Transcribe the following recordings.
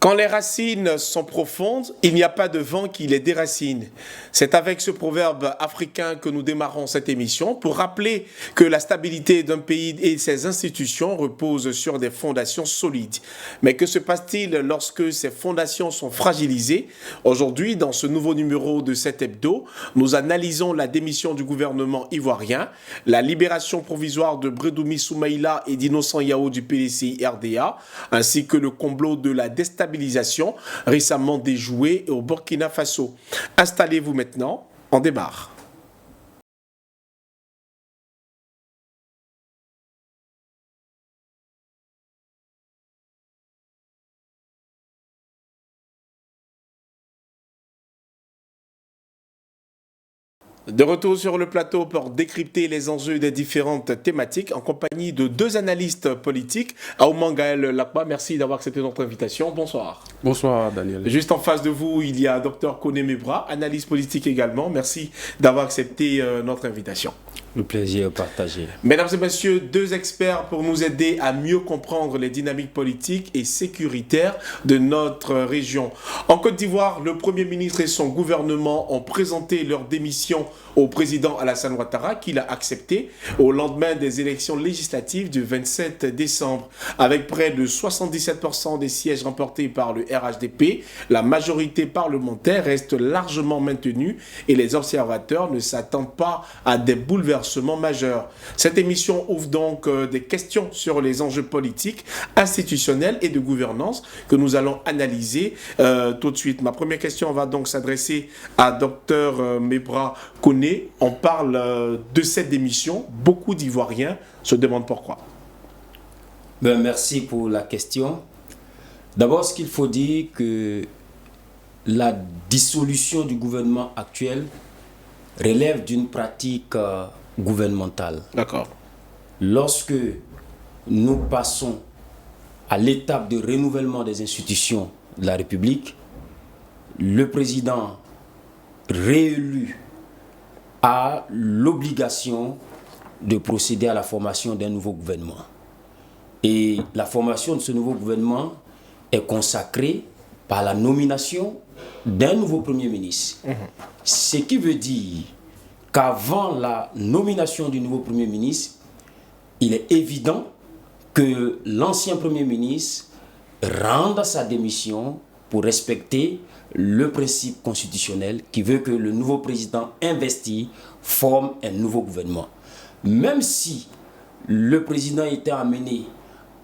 Quand les racines sont profondes, il n'y a pas de vent qui les déracine. C'est avec ce proverbe africain que nous démarrons cette émission pour rappeler que la stabilité d'un pays et ses institutions reposent sur des fondations solides. Mais que se passe-t-il lorsque ces fondations sont fragilisées? Aujourd'hui, dans ce nouveau numéro de cet hebdo, nous analysons la démission du gouvernement ivoirien, la libération provisoire de Brédoumi Soumaïla et d'Innocent Yao du PDCI RDA, ainsi que le complot de la déstabilisation récemment déjouée au Burkina Faso. Installez-vous maintenant, on démarre. De retour sur le plateau pour décrypter les enjeux des différentes thématiques en compagnie de deux analystes politiques. Aouman Gaël Lakba, merci d'avoir accepté notre invitation. Bonsoir. Bonsoir Daniel. Juste en face de vous, il y a Dr Koné Mebra, analyste politique également. Merci d'avoir accepté notre invitation. Le plaisir partagé. Mesdames et messieurs, deux experts pour nous aider à mieux comprendre les dynamiques politiques et sécuritaires de notre région. En Côte d'Ivoire, le Premier ministre et son gouvernement ont présenté leur démission au président Alassane Ouattara, qui l'a accepté au lendemain des élections législatives du 27 décembre. Avec près de 77% des sièges remportés par le RHDP, la majorité parlementaire reste largement maintenue et les observateurs ne s'attendent pas à des bouleversements majeurs. Cette émission ouvre donc des questions sur les enjeux politiques, institutionnels et de gouvernance que nous allons analyser tout de suite. Ma première question va donc s'adresser à Dr Mebra Koné. On parle de cette démission. Beaucoup d'Ivoiriens se demandent pourquoi. Merci pour la question. D'abord, ce qu'il faut dire que la dissolution du gouvernement actuel relève d'une pratique gouvernementale. D'accord. Lorsque nous passons à l'étape de renouvellement des institutions de la République, le président réélu a l'obligation de procéder à la formation d'un nouveau gouvernement. Et la formation de ce nouveau gouvernement est consacrée par la nomination d'un nouveau Premier ministre. Ce qui veut dire qu'avant la nomination du nouveau Premier ministre, il est évident que l'ancien Premier ministre rende sa démission pour respecter le principe constitutionnel qui veut que le nouveau président investi forme un nouveau gouvernement. Même si le président était amené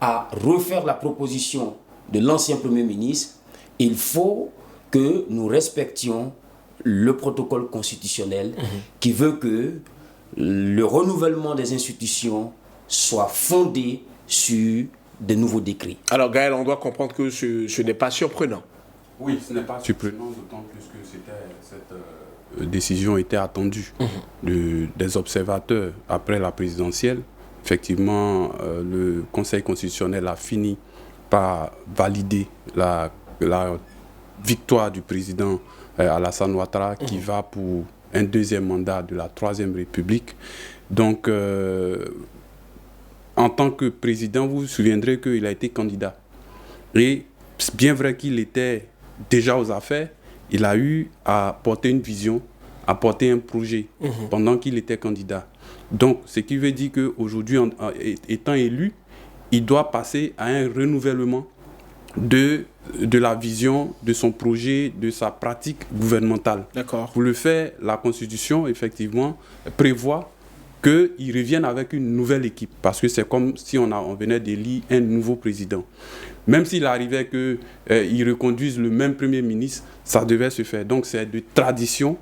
à refaire la proposition de l'ancien Premier ministre, il faut que nous respections le protocole constitutionnel qui veut que le renouvellement des institutions soit fondé sur de nouveaux décrets. Alors Gaël, on doit comprendre que ce n'est pas surprenant. Oui, ce n'est pas surprenant, d'autant plus que cette décision était attendue des observateurs après la présidentielle. Effectivement, le Conseil constitutionnel a fini par valider la victoire du président Alassane Ouattara qui va pour un deuxième mandat de la Troisième République. Donc, en tant que président, vous vous souviendrez qu'il a été candidat. Et bien vrai qu'il était déjà aux affaires, il a eu à porter une vision, à porter un projet pendant qu'il était candidat. Donc, ce qui veut dire qu'aujourd'hui, étant élu, il doit passer à un renouvellement de la vision, de son projet, de sa pratique gouvernementale. D'accord. Pour le faire, la Constitution, effectivement, prévoit qu'il revienne avec une nouvelle équipe, parce que c'est comme si on venait d'élire un nouveau président. Même s'il arrivait qu'il reconduise le même Premier ministre, ça devait se faire. Donc c'est de tradition,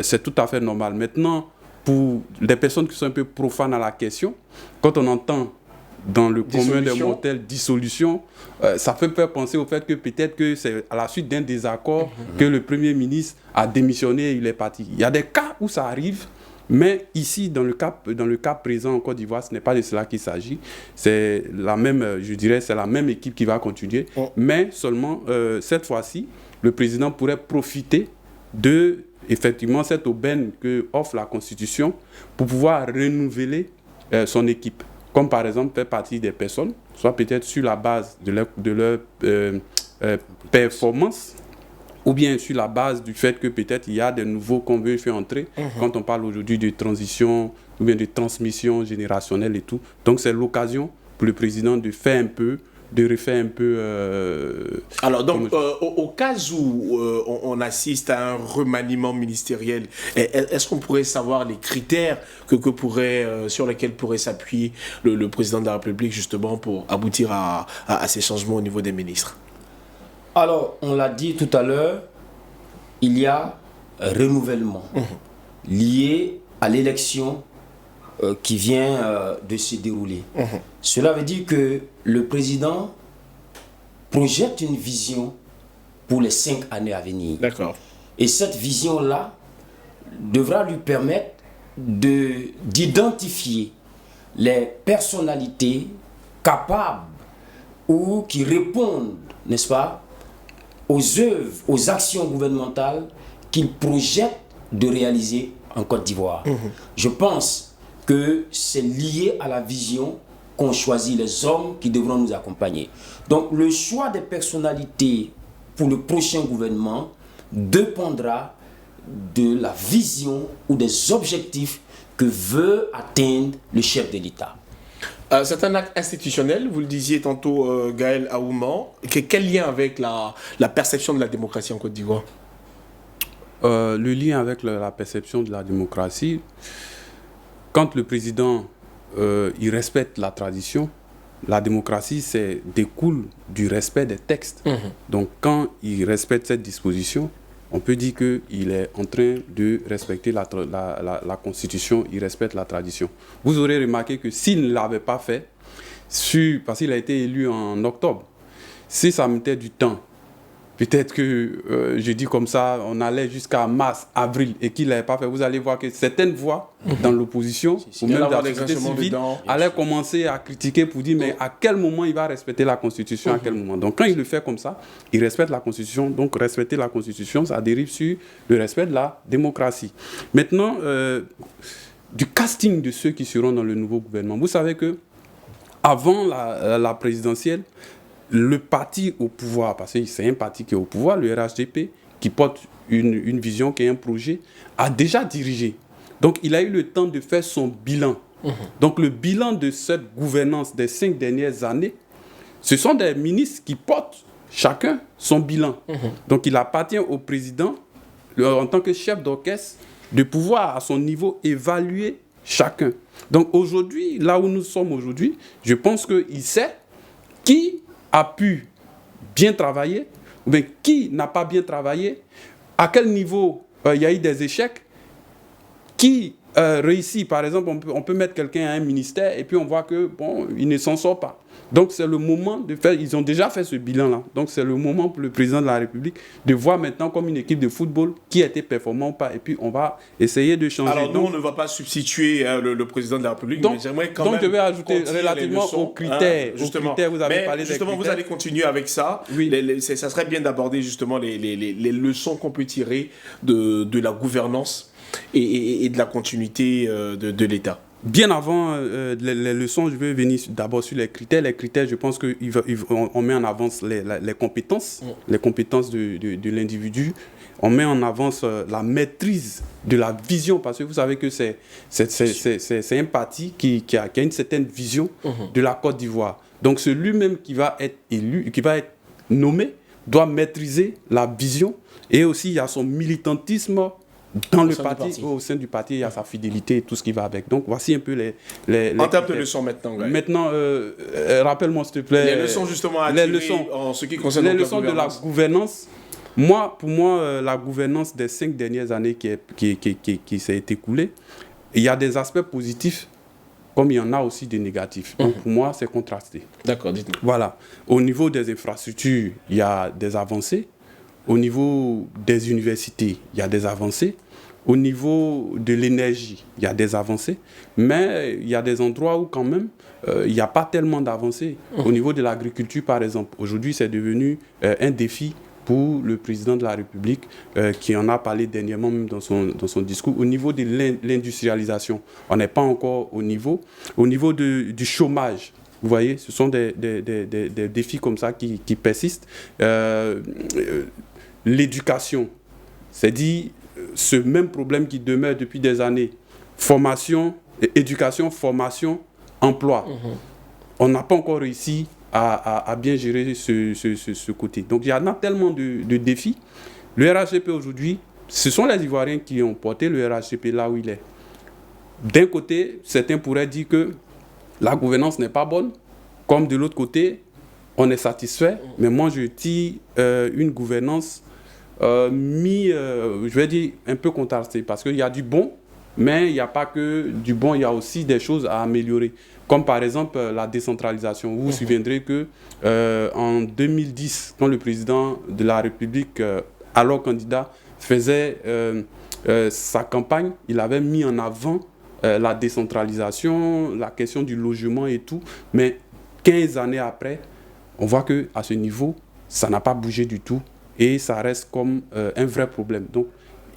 c'est tout à fait normal. Maintenant, pour les personnes qui sont un peu profanes à la question, quand on entend dans le commun des mortels dissolution, ça peut faire penser au fait que peut-être que c'est à la suite d'un désaccord que le Premier ministre a démissionné et il est parti. Il y a des cas où ça arrive, mais ici, dans le cas présent en Côte d'Ivoire, ce n'est pas de cela qu'il s'agit. C'est la même, je dirais, c'est la même équipe qui va continuer. Mais seulement, cette fois-ci, le président pourrait profiter de, effectivement, cette aubaine que offre la Constitution pour pouvoir renouveler son équipe. Comme par exemple faire partie des personnes, soit peut-être sur la base de leur performance, ou bien sur la base du fait que peut-être il y a des nouveaux qu'on veut faire entrer, quand on parle aujourd'hui de transition, ou bien de transmission générationnelle et tout. Donc c'est l'occasion pour le président de faire un peu, de refaire un peu... Alors, donc, au cas où on assiste à un remaniement ministériel, est-ce qu'on pourrait savoir les critères sur lesquels pourrait s'appuyer le président de la République, justement, pour aboutir à ces changements au niveau des ministres? Alors, on l'a dit tout à l'heure, il y a un renouvellement lié à l'élection qui vient de se dérouler. Cela veut dire que le président projette une vision pour les 5 années à venir. D'accord. Et cette vision-là devra lui permettre d'identifier les personnalités capables ou qui répondent, n'est-ce pas, aux œuvres, aux actions gouvernementales qu'il projette de réaliser en Côte d'Ivoire. Je pense que c'est lié à la vision qu'ont choisi les hommes qui devront nous accompagner. Donc le choix des personnalités pour le prochain gouvernement dépendra de la vision ou des objectifs que veut atteindre le chef de l'État. C'est un acte institutionnel, vous le disiez tantôt, Gaël Aouman. Quel lien avec la perception de la démocratie en Côte d'Ivoire? Le lien avec la perception de la démocratie, quand le président il respecte la tradition, la démocratie découle du respect des textes. Donc quand il respecte cette disposition, on peut dire qu'il est en train de respecter la Constitution, il respecte la tradition. Vous aurez remarqué que s'il ne l'avait pas fait, parce qu'il a été élu en octobre, si ça mettait du temps, peut-être que, je dis comme ça, on allait jusqu'à mars, avril, et qu'il ne l'avait pas fait, vous allez voir que certaines voix dans l'opposition, ou même dans la société civile, allaient commencer à critiquer pour dire, mais à quel moment il va respecter la Constitution, à quel moment. Donc quand il le fait comme ça, il respecte la Constitution. Donc respecter la Constitution, ça dérive sur le respect de la démocratie. Maintenant, du casting de ceux qui seront dans le nouveau gouvernement. Vous savez que avant la présidentielle, le parti au pouvoir, parce que c'est un parti qui est au pouvoir, le RHDP, qui porte une vision, qui est un projet, a déjà dirigé. Donc il a eu le temps de faire son bilan. Donc le bilan de cette gouvernance des 5 dernières années, ce sont des ministres qui portent chacun son bilan. Donc il appartient au président, en tant que chef d'orchestre, de pouvoir à son niveau évaluer chacun. Donc aujourd'hui, là où nous sommes aujourd'hui, je pense qu'il sait qui a pu bien travailler, ou bien qui n'a pas bien travaillé, à quel niveau il y a eu des échecs, qui réussit. Par exemple, on peut mettre quelqu'un à un ministère et puis on voit que bon, il ne s'en sort pas. Donc c'est le moment de faire, ils ont déjà fait ce bilan-là. Donc c'est le moment pour le président de la République de voir maintenant comme une équipe de football qui a été performant ou pas. Et puis on va essayer de changer. Alors nous, on ne va pas substituer le président de la République, donc, mais j'aimerais quand même... Donc je vais ajouter relativement aux critères. Justement, aux critères, vous avez parlé justement, des vous critères. allez continuer avec ça. Oui. Ça serait bien d'aborder justement les leçons qu'on peut tirer de la gouvernance et de la continuité de l'État. Bien avant les leçons, je vais venir d'abord sur les critères. Les critères, je pense qu'on met en avance les compétences, les compétences de l'individu. On met en avance la maîtrise de la vision, parce que vous savez que c'est un parti qui a une certaine vision de la Côte d'Ivoire. Donc celui-même qui va être élu, qui va être nommé, doit maîtriser la vision. Et aussi, il y a son militantisme dans le parti, au sein du parti, il y a sa fidélité et tout ce qui va avec. Donc, voici un peu les en termes de leçons maintenant. Ouais. Maintenant, rappelle-moi s'il te plaît. Les leçons justement à tirer en ce qui concerne les leçons de la gouvernance. Pour moi, la gouvernance des 5 dernières années qui s'est écoulée, il y a des aspects positifs comme il y en a aussi des négatifs. Donc, pour moi, c'est contrasté. D'accord, dites-moi. Voilà. Au niveau des infrastructures, il y a des avancées. Au niveau des universités, il y a des avancées. Au niveau de l'énergie, il y a des avancées. Mais il y a des endroits où quand même, il n'y a pas tellement d'avancées. Au niveau de l'agriculture, par exemple, aujourd'hui, c'est devenu un défi pour le président de la République, qui en a parlé dernièrement même dans son discours. Au niveau de l'industrialisation, on n'est pas encore au niveau. Au niveau du chômage, Vous voyez, ce sont des défis comme ça qui persistent. L'éducation, c'est dit, ce même problème qui demeure depuis des années. Formation, éducation, formation, emploi. On n'a pas encore réussi à bien gérer ce côté. Donc il y en a tellement de défis. Le RHCP aujourd'hui, ce sont les Ivoiriens qui ont porté le RHCP là où il est. D'un côté, certains pourraient dire que la gouvernance n'est pas bonne, comme de l'autre côté, on est satisfait. Mais moi, je tire une gouvernance je vais dire un peu contrastée, parce qu'il y a du bon, mais il n'y a pas que du bon, il y a aussi des choses à améliorer. Comme par exemple la décentralisation. Vous vous souviendrez que en 2010, quand le président de la République, alors candidat, faisait sa campagne, il avait mis en avant la décentralisation, la question du logement et tout. Mais 15 années après, on voit qu'à ce niveau, ça n'a pas bougé du tout et ça reste comme un vrai problème. Donc,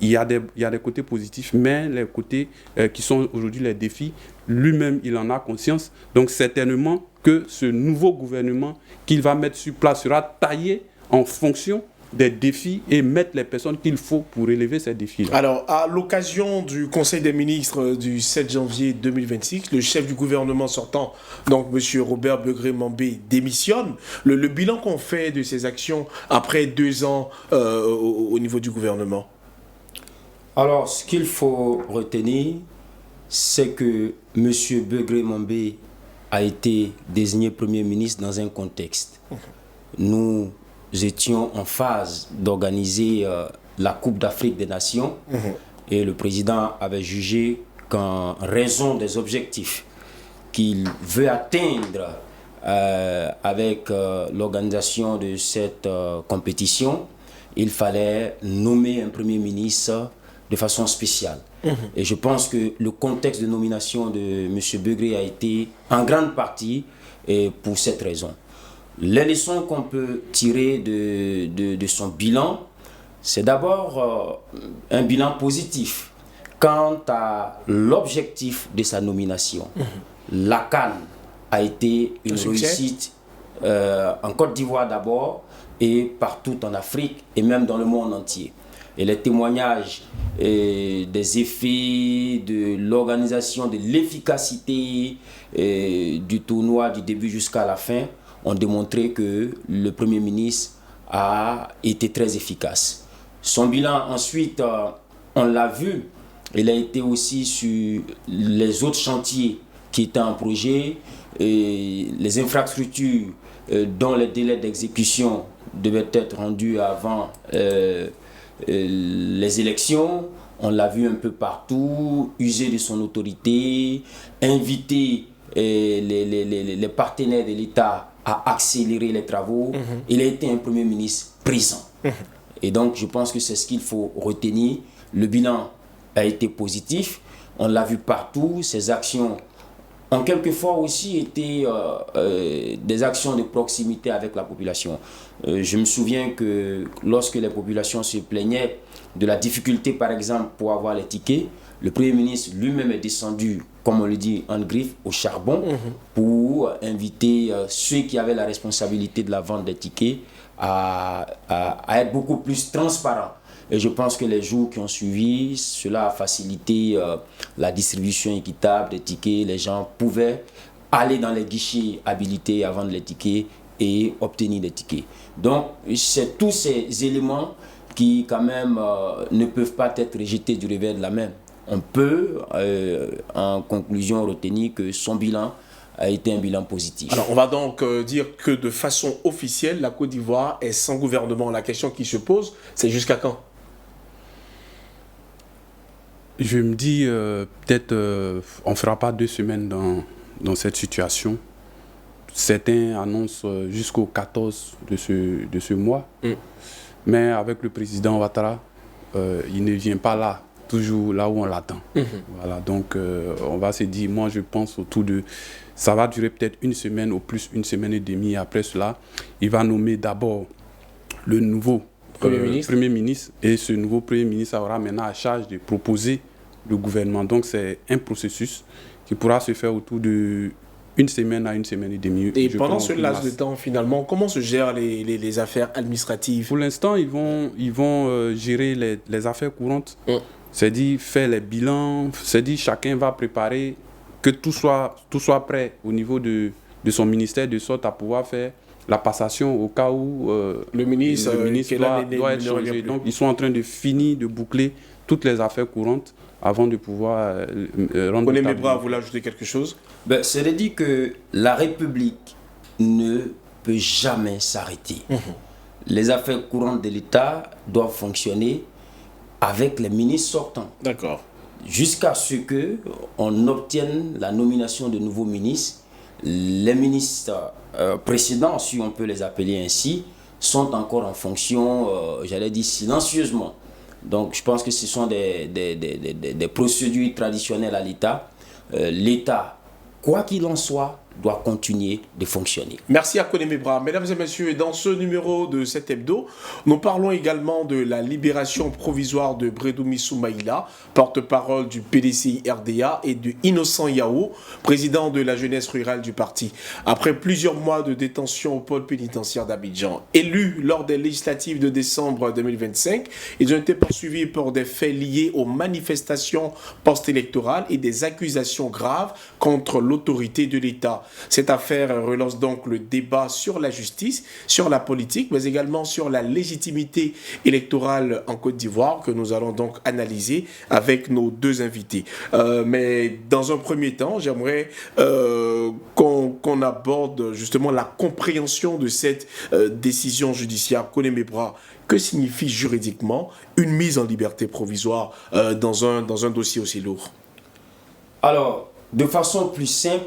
il y a des côtés positifs, mais les côtés qui sont aujourd'hui les défis, lui-même, il en a conscience. Donc, certainement que ce nouveau gouvernement qu'il va mettre sur place sera taillé en fonction des défis et mettre les personnes qu'il faut pour relever ces défis-là. Alors, à l'occasion du Conseil des ministres du 7 janvier 2026, le chef du gouvernement sortant, donc M. Robert Begré-Mambé, démissionne. Le bilan qu'on fait de ces actions après 2 ans au niveau du gouvernement? Alors, ce qu'il faut retenir, c'est que M. Begré-Mambé a été désigné Premier ministre dans un contexte. Nous étions en phase d'organiser la Coupe d'Afrique des Nations et le président avait jugé qu'en raison des objectifs qu'il veut atteindre avec l'organisation de cette compétition, il fallait nommer un Premier ministre de façon spéciale. Et je pense que le contexte de nomination de M. Begré a été en grande partie pour cette raison. Les leçons qu'on peut tirer de son bilan, c'est d'abord un bilan positif quant à l'objectif de sa nomination. La CAN a été une réussite en Côte d'Ivoire d'abord et partout en Afrique et même dans le monde entier. Et les témoignages des effets, de l'organisation, de l'efficacité du tournoi du début jusqu'à la fin ont démontré que le Premier ministre a été très efficace. Son bilan ensuite, on l'a vu, il a été aussi sur les autres chantiers qui étaient en projet, et les infrastructures dont les délais d'exécution devaient être rendus avant les élections. On l'a vu un peu partout, user de son autorité, inviter les partenaires de l'État à accélérer les travaux. Il a été un Premier ministre présent. Et donc, je pense que c'est ce qu'il faut retenir. Le bilan a été positif. On l'a vu partout. Ces actions ont quelquefois aussi été des actions de proximité avec la population. Je me souviens que lorsque les populations se plaignaient de la difficulté, par exemple, pour avoir les tickets, le Premier ministre lui-même est descendu, comme on le dit en griffe, au charbon pour inviter ceux qui avaient la responsabilité de la vente des tickets à être beaucoup plus transparents. Et je pense que les jours qui ont suivi, cela a facilité la distribution équitable des tickets. Les gens pouvaient aller dans les guichets habilités à vendre les tickets et obtenir des tickets. Donc, c'est tous ces éléments qui, quand même, ne peuvent pas être rejetés du revers de la main. On peut, en conclusion, retenir que son bilan a été un bilan positif. Alors, on va donc dire que de façon officielle, la Côte d'Ivoire est sans gouvernement. La question qui se pose, c'est jusqu'à quand? Je me dis, peut-être, on ne fera pas 2 semaines dans cette situation. Certains annoncent jusqu'au 14 de ce mois. Mais avec le président Ouattara, il ne vient pas là, toujours là où on l'attend. Voilà, donc on va se dire, moi je pense autour de... Ça va durer peut-être 1 semaine, au plus 1 semaine et demie. Après cela, il va nommer d'abord le nouveau Premier ministre. Et ce nouveau Premier ministre aura maintenant à charge de proposer le gouvernement. Donc c'est un processus qui pourra se faire autour de une semaine à une semaine et demie. Et pendant ce laps de temps, finalement, comment se gèrent les affaires administratives? Pour l'instant, ils vont gérer les affaires courantes. C'est-à-dire faire les bilans, c'est-à-dire chacun va préparer que tout soit prêt au niveau de son ministère, de sorte à pouvoir faire la passation au cas où le ministre doit être changé. Donc, ils sont en train de finir, de boucler toutes les affaires courantes avant de pouvoir rendre... Koné Mebra, vous voulez ajouter quelque chose? C'est-à-dire que la République ne peut jamais s'arrêter. Les affaires courantes de l'État doivent fonctionner avec les ministres sortants. D'accord. Jusqu'à ce qu'on obtienne la nomination de nouveaux ministres. Les ministres précédents, si on peut les appeler ainsi, sont encore en fonction, j'allais dire silencieusement. Donc je pense que ce sont des procédures traditionnelles à l'État. L'État, quoi qu'il en soit, doit continuer de fonctionner. Merci à Koné Mebra. Mesdames et messieurs, dans ce numéro de cet hebdo, nous parlons également de la libération provisoire de Bredoumi Soumaïla, porte-parole du PDCI RDA, et de Innocent Yao, président de la jeunesse rurale du parti. Après plusieurs mois de détention au pôle pénitentiaire d'Abidjan, élus lors des législatives de décembre 2025, ils ont été poursuivis pour des faits liés aux manifestations post-électorales et des accusations graves contre l'autorité de l'État. Cette affaire relance donc le débat sur la justice, sur la politique, mais également sur la légitimité électorale en Côte d'Ivoire, que nous allons donc analyser avec nos deux invités. Mais dans un premier temps, j'aimerais qu'on aborde justement la compréhension de cette décision judiciaire. Koné Mebra, que signifie juridiquement une mise en liberté provisoire dans un dossier aussi lourd? Alors, de façon plus simple,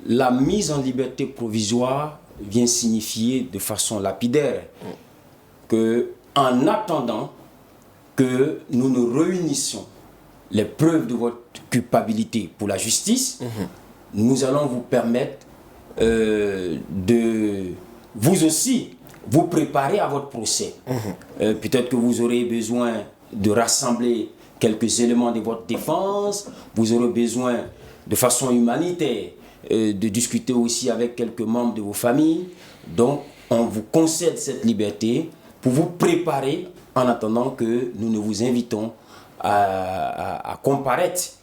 la mise en liberté provisoire vient signifier de façon lapidaire que, en attendant que nous nous réunissions les preuves de votre culpabilité pour la justice, nous allons vous permettre de vous aussi vous préparer à votre procès. Peut-être que vous aurez besoin de rassembler quelques éléments de votre défense, vous aurez besoin de façon humanitaire de discuter aussi avec quelques membres de vos familles. Donc, on vous concède cette liberté pour vous préparer en attendant que nous ne vous invitons à comparaître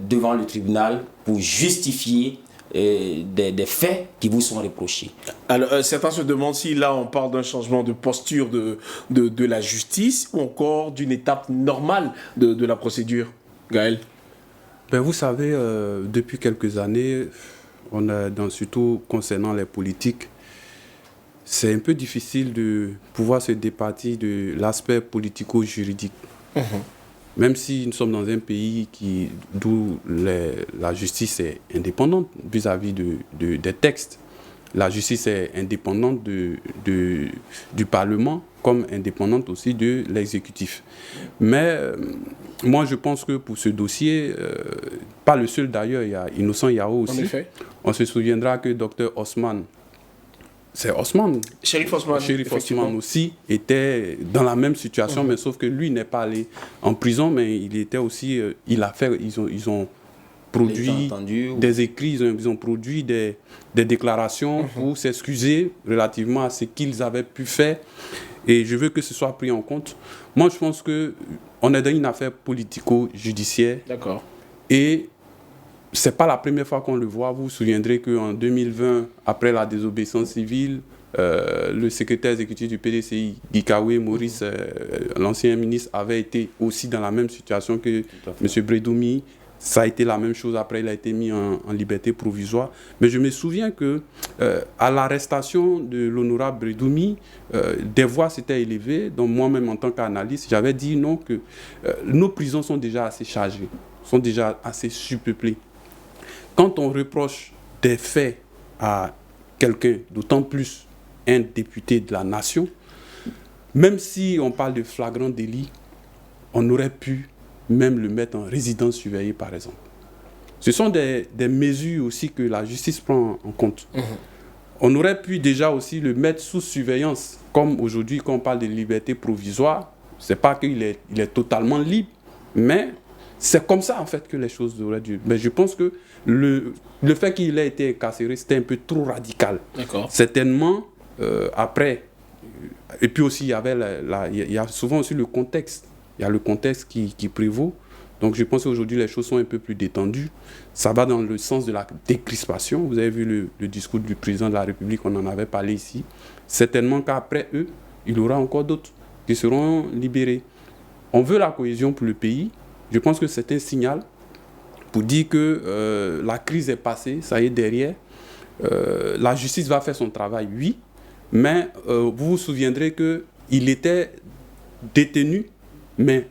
devant le tribunal pour justifier des faits qui vous sont reprochés. Alors, certains se demandent si là on parle d'un changement de posture de la justice ou encore d'une étape normale de la procédure. Gaël? Vous savez, depuis quelques années, surtout concernant les politiques, c'est un peu difficile de pouvoir se départir de l'aspect politico-juridique. Même si nous sommes dans un pays d'où la justice est indépendante vis-à-vis des textes. La justice est indépendante du Parlement, comme indépendante aussi de l'exécutif. Mais moi, je pense que pour ce dossier, pas le seul d'ailleurs, il y a Innocent Yao aussi. En effet. On se souviendra que Dr Osman, c'est Osman. Shérif Osman aussi était dans la même situation, mais sauf que lui n'est pas allé en prison, mais il était aussi, ils ont produit des écrits, ils ont produit des déclarations pour s'excuser relativement à ce qu'ils avaient pu faire. Et je veux que ce soit pris en compte. Moi, je pense qu'on est dans une affaire politico-judiciaire. D'accord. Et ce n'est pas la première fois qu'on le voit. Vous vous souviendrez qu'en 2020, après la désobéissance civile, le secrétaire exécutif du PDCI, Guikawe Maurice, l'ancien ministre, avait été aussi dans la même situation que M. Bredoumi. Ça a été la même chose. Après, il a été mis en liberté provisoire. Mais je me souviens que à l'arrestation de l'honorable Bredoumi, des voix s'étaient élevées. Donc moi-même, en tant qu'analyste, j'avais dit non, que nos prisons sont déjà assez chargées, sont déjà assez surpeuplées. Quand on reproche des faits à quelqu'un, d'autant plus un député de la nation, même si on parle de flagrant délit, on aurait pu même le mettre en résidence surveillée, par exemple. Ce sont des mesures aussi que la justice prend en compte. On aurait pu déjà aussi le mettre sous surveillance, comme aujourd'hui, quand on parle de liberté provisoire. Ce n'est pas qu'il est totalement libre, mais c'est comme ça en fait que les choses auraient dû. Mais je pense que le fait qu'il ait été incarcéré, c'était un peu trop radical. D'accord. Certainement, après, et puis aussi il y a souvent aussi le contexte. Il y a le contexte qui prévaut. Donc je pense qu'aujourd'hui les choses sont un peu plus détendues. Ça va dans le sens de la décrispation. Vous avez vu le discours du président de la République, on en avait parlé ici. Certainement qu'après eux, il y aura encore d'autres qui seront libérés. On veut la cohésion pour le pays. Je pense que c'est un signal pour dire que la crise est passée, ça y est derrière. La justice va faire son travail, oui, mais vous vous souviendrez qu'il était détenu, mais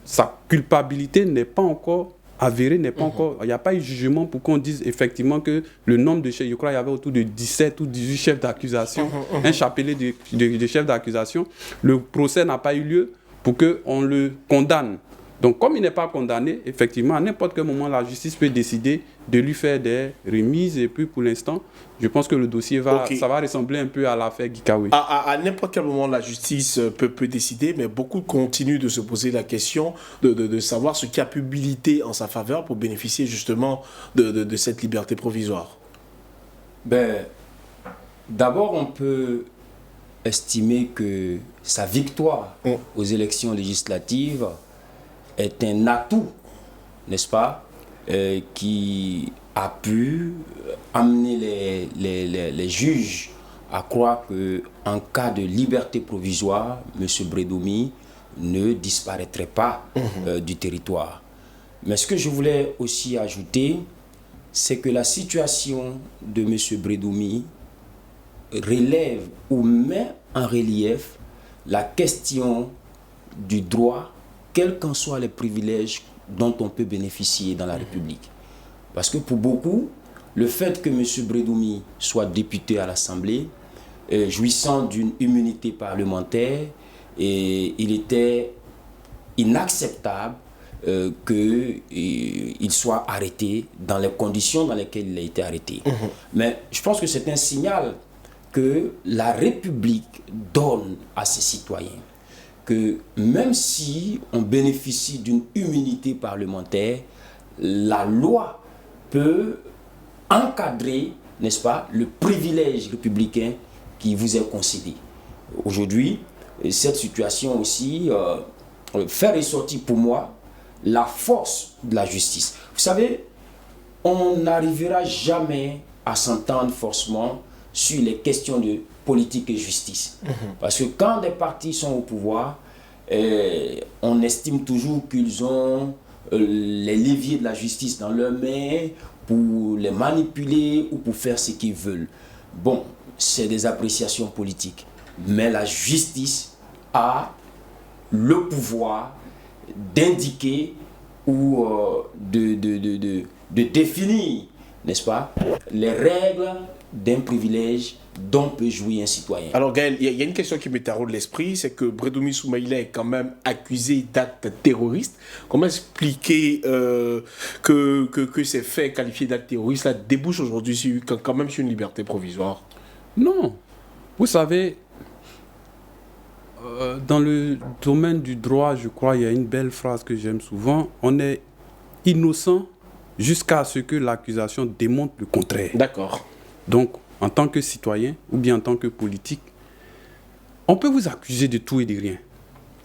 sa culpabilité n'est pas encore avérée, il n'y a pas eu de jugement pour qu'on dise effectivement que le nombre de chefs, je crois qu'il y avait autour de 17 ou 18 chefs d'accusation, un chapelet de chefs d'accusation. Le procès n'a pas eu lieu pour qu'on le condamne. Donc, comme il n'est pas condamné, effectivement, à n'importe quel moment, la justice peut décider de lui faire des remises. Et puis, pour l'instant, je pense que le dossier ça va ressembler un peu à l'affaire Gikawe. À n'importe quel moment, la justice peut décider, mais beaucoup continuent de se poser la question de savoir ce qui a pu militer en sa faveur pour bénéficier justement de cette liberté provisoire. D'abord, on peut estimer que sa victoire aux élections législatives est un atout, n'est-ce pas, qui a pu amener les juges à croire qu'en cas de liberté provisoire, M. Bredoumi ne disparaîtrait pas du territoire. Mais ce que je voulais aussi ajouter, c'est que la situation de M. Bredoumi relève ou met en relief la question du droit, quels qu'en soient les privilèges dont on peut bénéficier dans la République. Parce que pour beaucoup, le fait que M. Bredoumi soit député à l'Assemblée, jouissant d'une immunité parlementaire, et il était inacceptable qu'il soit arrêté dans les conditions dans lesquelles il a été arrêté. Mais je pense que c'est un signal que la République donne à ses citoyens, que même si on bénéficie d'une immunité parlementaire, la loi peut encadrer, n'est-ce pas, le privilège républicain qui vous est concédé. Aujourd'hui, cette situation aussi fait ressortir pour moi la force de la justice. Vous savez, on n'arrivera jamais à s'entendre forcément sur les questions de politique et justice. Parce que quand des partis sont au pouvoir, on estime toujours qu'ils ont les leviers de la justice dans leurs mains pour les manipuler ou pour faire ce qu'ils veulent. Bon, c'est des appréciations politiques. Mais la justice a le pouvoir d'indiquer ou de définir, n'est-ce pas, les règles d'un privilège dont peut jouir un citoyen. Alors Gaël, il y a une question qui me taraude l'esprit, c'est que Bredoumi Soumaïla est quand même accusé d'actes terroristes. Comment expliquer que ces faits qualifiés d'actes terroristes là, débouchent aujourd'hui quand même sur une liberté provisoire? Non. Vous savez, dans le domaine du droit, je crois, il y a une belle phrase que j'aime souvent. On est innocent jusqu'à ce que l'accusation démontre le contraire. D'accord. Donc, en tant que citoyen ou bien en tant que politique, on peut vous accuser de tout et de rien.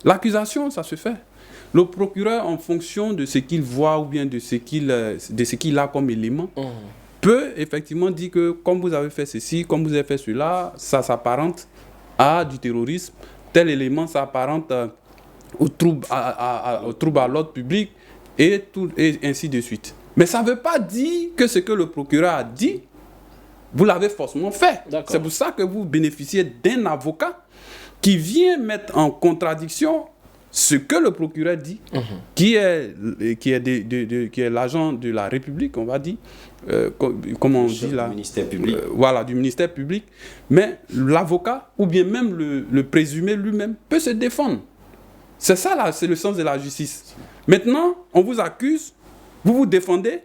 L'accusation, ça se fait. Le procureur, en fonction de ce qu'il voit ou bien de ce qu'il a comme élément, peut effectivement dire que comme vous avez fait ceci, comme vous avez fait cela, ça s'apparente à du terrorisme, tel élément s'apparente au trouble à l'ordre public et ainsi de suite. Mais ça ne veut pas dire que ce que le procureur a dit, vous l'avez forcément fait. C'est pour ça que vous bénéficiez d'un avocat qui vient mettre en contradiction ce que le procureur dit, qui est l'agent de la République, on va dire, comment on dit là, du ministère public. Voilà, du ministère public. Mais l'avocat, ou bien même le présumé lui-même, peut se défendre. C'est ça là, c'est le sens de la justice. Maintenant, on vous accuse, vous vous défendez,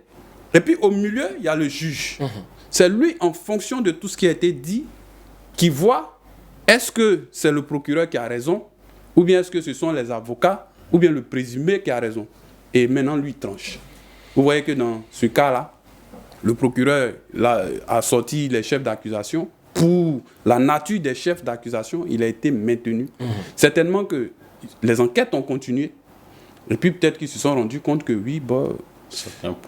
et puis au milieu, il y a le juge. C'est lui, en fonction de tout ce qui a été dit, qui voit est-ce que c'est le procureur qui a raison, ou bien est-ce que ce sont les avocats, ou bien le présumé qui a raison. et maintenant lui tranche. Vous voyez que dans ce cas-là, le procureur a sorti les chefs d'accusation. Pour la nature des chefs d'accusation, il a été maintenu. Certainement que les enquêtes ont continué. Et puis peut-être qu'ils se sont rendus compte que oui,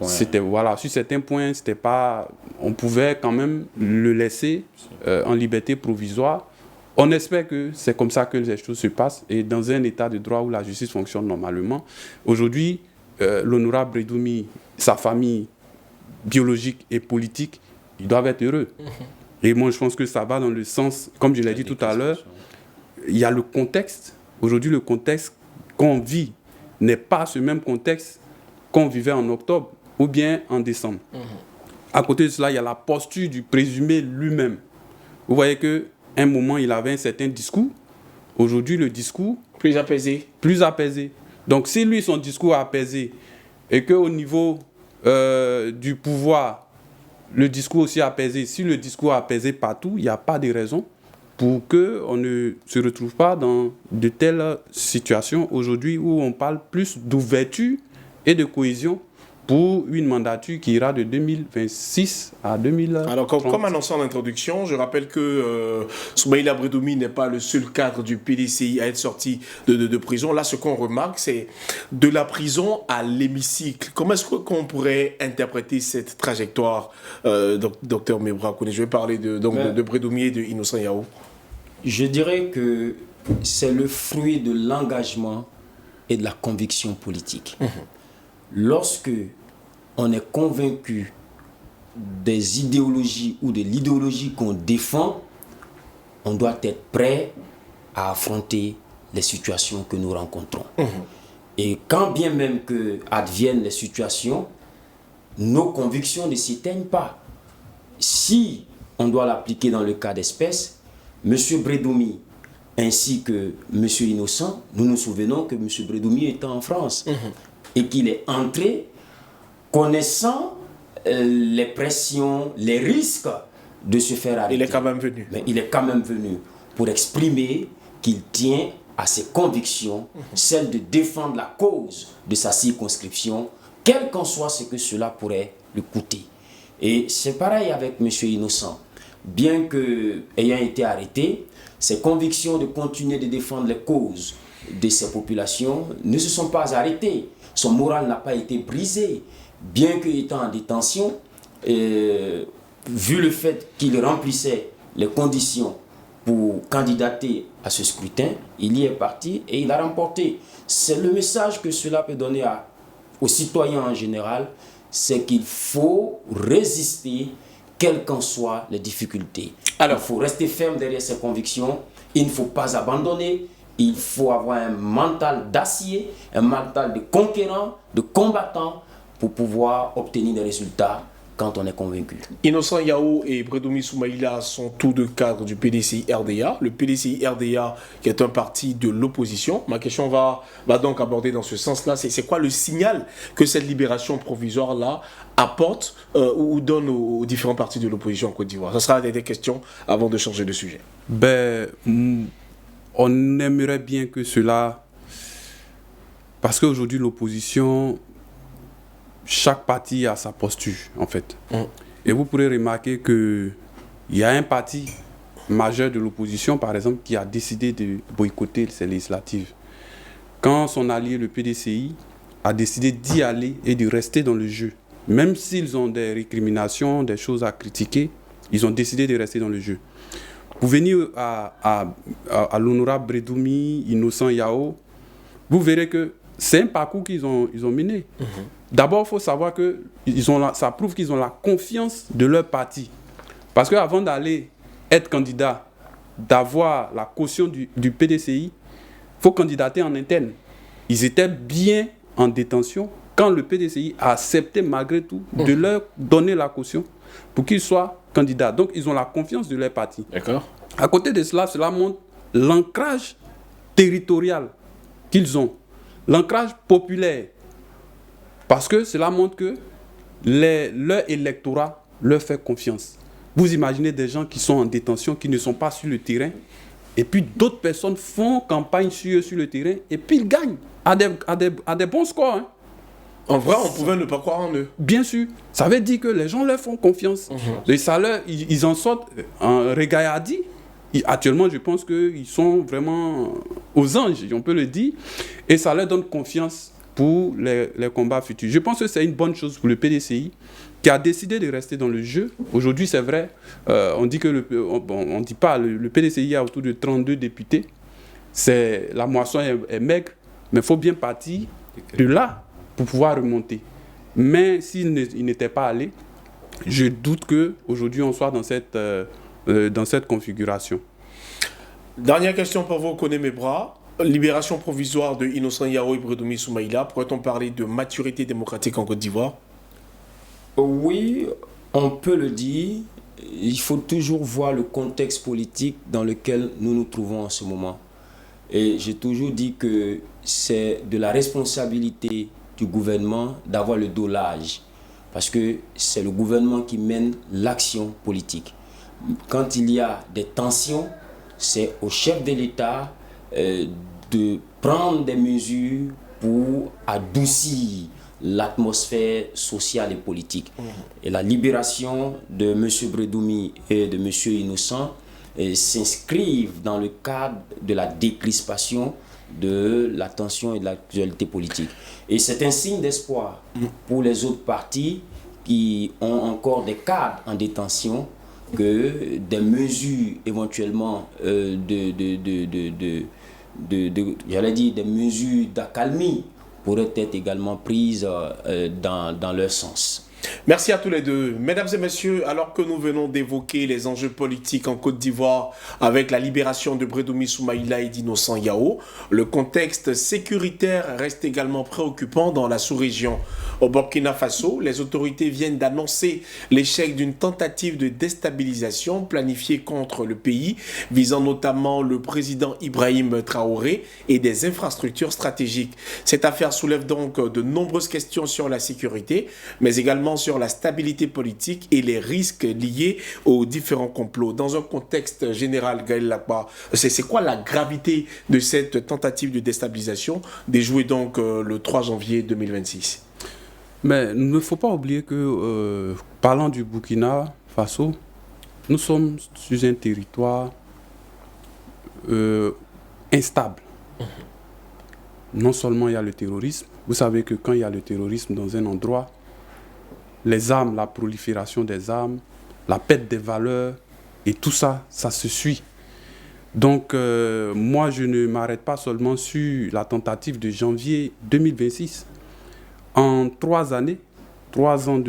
c'était, voilà, sur certains points, c'était pas, on pouvait quand même le laisser en liberté provisoire. On espère que c'est comme ça que les choses se passent et dans un état de droit où la justice fonctionne normalement. Aujourd'hui, l'honorable Bredoumi, sa famille biologique et politique, ils doivent être heureux. Et moi, je pense que ça va dans le sens, comme je l'ai dit tout à l'heure, il y a le contexte. Aujourd'hui, le contexte qu'on vit n'est pas ce même contexte qu'on vivait en octobre ou bien en décembre. À côté de cela, il y a la posture du présumé lui-même. Vous voyez qu'à un moment, il avait un certain discours. Aujourd'hui, le discours... Plus apaisé. Plus apaisé. Donc, si lui, son discours est apaisé et qu'au niveau du pouvoir, le discours aussi apaisé, si le discours est apaisé partout, il n'y a pas de raison pour qu'on ne se retrouve pas dans de telles situations aujourd'hui où on parle plus d'ouverture et de cohésion pour une mandature qui ira de 2026 à 2030. Alors, comme annoncé en introduction, je rappelle que Soumaïla Bredoumi n'est pas le seul cadre du PDCI à être sorti de prison. Là, ce qu'on remarque, c'est de la prison à l'hémicycle. Comment est-ce qu'on pourrait interpréter cette trajectoire, docteur Mebra Kone? Je vais parler de Bredoumi et de Innocent Yao. Je dirais que c'est le fruit de l'engagement et de la conviction politique. Lorsque on est convaincu des idéologies ou de l'idéologie qu'on défend, on doit être prêt à affronter les situations que nous rencontrons. Et quand bien même que adviennent les situations, nos convictions ne s'éteignent pas. Si on doit l'appliquer dans le cas d'espèce, M. Bredoumi ainsi que M. Innocent, nous nous souvenons que M. Bredoumi était en France et qu'il est entré connaissant les pressions, les risques de se faire arrêter. Il est quand même venu. Mais il est quand même venu pour exprimer qu'il tient à ses convictions, celle de défendre la cause de sa circonscription, quel qu'en soit ce que cela pourrait lui coûter. Et c'est pareil avec M. Innocent. Bien que ayant été arrêté, ses convictions de continuer de défendre les causes de ces populations ne se sont pas arrêtées. Son moral n'a pas été brisé. Bien qu'étant en détention, vu le fait qu'il remplissait les conditions pour candidater à ce scrutin, il y est parti et il a remporté. C'est le message que cela peut donner aux citoyens en général, c'est qu'il faut résister quelles qu'en soient les difficultés. Alors, il faut rester ferme derrière ses convictions, il ne faut pas abandonner, il faut avoir un mental d'acier, un mental de conquérant, de combattant, pour pouvoir obtenir des résultats quand on est convaincu. Innocent Yao et Bredoumi Soumaïla sont tous deux cadres du PDCI-RDA. Le PDCI-RDA qui est un parti de l'opposition. Ma question va donc aborder dans ce sens-là. C'est quoi le signal que cette libération provisoire-là apporte ou donne aux différents partis de l'opposition en Côte d'Ivoire? Ce sera des questions avant de changer de sujet. On aimerait bien que cela... Parce qu'aujourd'hui, l'opposition... Chaque parti a sa posture, en fait. Et vous pourrez remarquer qu'il y a un parti majeur de l'opposition, par exemple, qui a décidé de boycotter ces législatives. Quand son allié, le PDCI, a décidé d'y aller et de rester dans le jeu, même s'ils ont des récriminations, des choses à critiquer, ils ont décidé de rester dans le jeu. Vous venez à l'honorable Bredoumi, Innocent Yao, vous verrez que c'est un parcours qu'ils ont mené. D'abord, il faut savoir que ça prouve qu'ils ont la confiance de leur parti. Parce qu'avant d'aller être candidat, d'avoir la caution du PDCI, il faut candidater en interne. Ils étaient bien en détention quand le PDCI a accepté malgré tout de leur donner la caution pour qu'ils soient candidats. Donc, ils ont la confiance de leur parti. D'accord. À côté de cela, cela montre l'ancrage territorial qu'ils ont. L'ancrage populaire, parce que cela montre que leur électorat leur fait confiance. Vous imaginez des gens qui sont en détention, qui ne sont pas sur le terrain, et puis d'autres personnes font campagne sur le terrain, et puis ils gagnent à des bons scores. En vrai, on pouvait ne pas croire en eux. Bien sûr, ça veut dire que les gens leur font confiance. Les salaires, ils en sortent en régaillardie. Actuellement, je pense qu'ils sont vraiment aux anges, on peut le dire. Et ça leur donne confiance pour les combats futurs. Je pense que c'est une bonne chose pour le PDCI qui a décidé de rester dans le jeu. Aujourd'hui, c'est vrai, on dit que on dit pas, le PDCI a autour de 32 députés. La moisson est maigre, mais il faut bien partir de là pour pouvoir remonter. Mais s'il n'était pas allé, je doute qu'aujourd'hui on soit dans cette configuration. Dernière question pour vous, Koné Mebra. Libération provisoire de Innocent Yao et Bredoumi Soumaïla. Pourrait-on parler de maturité démocratique en Côte d'Ivoire? Oui, on peut le dire. Il faut toujours voir le contexte politique dans lequel nous nous trouvons en ce moment. Et j'ai toujours dit que c'est de la responsabilité du gouvernement d'avoir le dos large. Parce que c'est le gouvernement qui mène l'action politique. Quand il y a des tensions, c'est au chef de l'État de prendre des mesures pour adoucir l'atmosphère sociale et politique. Et la libération de M. Bredoumi et de M. Innocent s'inscrivent dans le cadre de la décrispation de la tension et de l'actualité politique. Et c'est un signe d'espoir pour les autres partis qui ont encore des cadres en détention que des mesures éventuellement j'allais dire des mesures d'accalmie pourraient être également prises dans leur sens. Merci à tous les deux. Mesdames et messieurs, alors que nous venons d'évoquer les enjeux politiques en Côte d'Ivoire avec la libération de Bredoumi Soumaïla et d'Innocent Yao, le contexte sécuritaire reste également préoccupant dans la sous-région. Au Burkina Faso, les autorités viennent d'annoncer l'échec d'une tentative de déstabilisation planifiée contre le pays, visant notamment le président Ibrahim Traoré et des infrastructures stratégiques. Cette affaire soulève donc de nombreuses questions sur la sécurité, mais également sur la stabilité politique et les risques liés aux différents complots. Dans un contexte général, Gaël Lakba, c'est quoi la gravité de cette tentative de déstabilisation déjouée donc le 3 janvier 2026? Mais il ne faut pas oublier que, parlant du Burkina Faso, nous sommes sur un territoire instable. Non seulement il y a le terrorisme, vous savez que quand il y a le terrorisme dans un endroit, les armes, la prolifération des armes, la perte des valeurs, et tout ça, ça se suit. Donc, moi, je ne m'arrête pas seulement sur la tentative de janvier 2026. En 3 années, 3 ans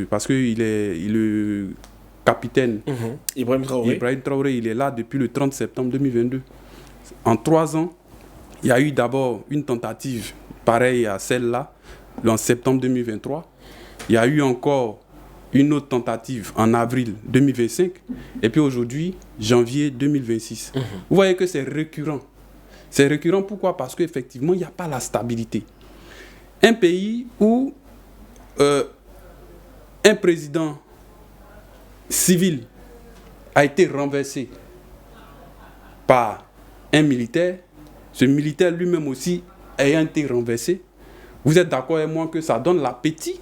parce qu'il est le capitaine Ibrahim Traoré, il est là depuis le 30 septembre 2022. En 3 ans, il y a eu d'abord une tentative pareille à celle-là, en septembre 2023. Il y a eu encore une autre tentative en avril 2025. Et puis aujourd'hui, janvier 2026. Vous voyez que c'est récurrent. C'est récurrent pourquoi? Parce qu'effectivement, il n'y a pas la stabilité. Un pays où un président civil a été renversé par un militaire, ce militaire lui-même aussi ayant été renversé, vous êtes d'accord avec moi que ça donne l'appétit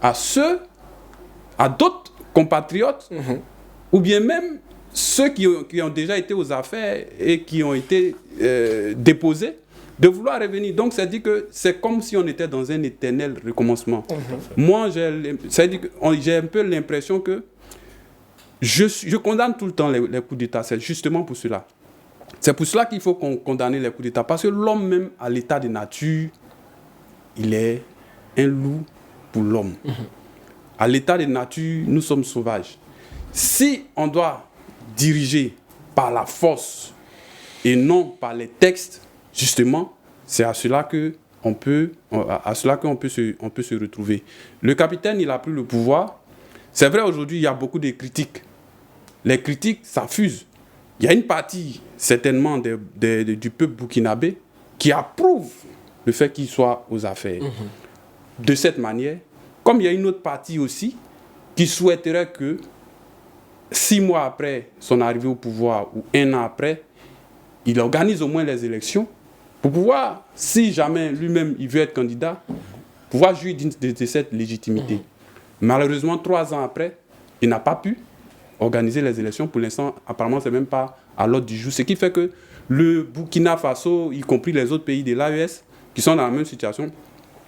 à d'autres compatriotes, ou bien même ceux qui ont déjà été aux affaires et qui ont été déposés, de vouloir revenir. Donc, ça dit que c'est comme si on était dans un éternel recommencement. Moi, j'ai un peu l'impression que je condamne tout le temps les coups d'État. C'est justement pour cela. C'est pour cela qu'il faut condamner les coups d'État. Parce que l'homme même, à l'état de nature, il est un loup pour l'homme. À l'état de nature, nous sommes sauvages. Si on doit diriger par la force et non par les textes, justement, c'est à cela qu'on peut se retrouver. Le capitaine, il a pris le pouvoir. C'est vrai, aujourd'hui, il y a beaucoup de critiques. Les critiques, ça fuse. Il y a une partie, certainement, du peuple burkinabé qui approuve le fait qu'il soit aux affaires. De cette manière, comme il y a une autre partie aussi qui souhaiterait que 6 mois après son arrivée au pouvoir ou 1 an après, il organise au moins les élections pour pouvoir, si jamais lui-même il veut être candidat, pouvoir jouir de cette légitimité. Malheureusement, 3 ans après, il n'a pas pu organiser les élections. Pour l'instant, apparemment, ce n'est même pas à l'ordre du jour. Ce qui fait que le Burkina Faso, y compris les autres pays de l'AES, qui sont dans la même situation,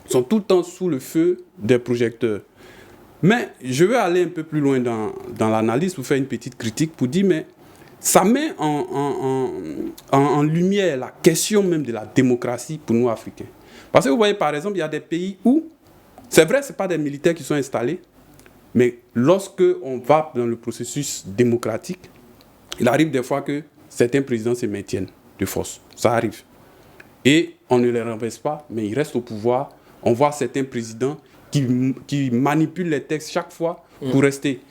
sont tout le temps sous le feu des projecteurs. Mais je veux aller un peu plus loin dans l'analyse pour faire une petite critique, pour dire, mais ça met en lumière la question même de la démocratie pour nous, Africains. Parce que vous voyez, par exemple, il y a des pays où, c'est vrai, ce n'est pas des militaires qui sont installés, mais lorsque on va dans le processus démocratique, il arrive des fois que certains présidents se maintiennent de force. Ça arrive. Et on ne les renverse pas, mais ils restent au pouvoir. On voit certains présidents qui manipulent les textes chaque fois pour rester.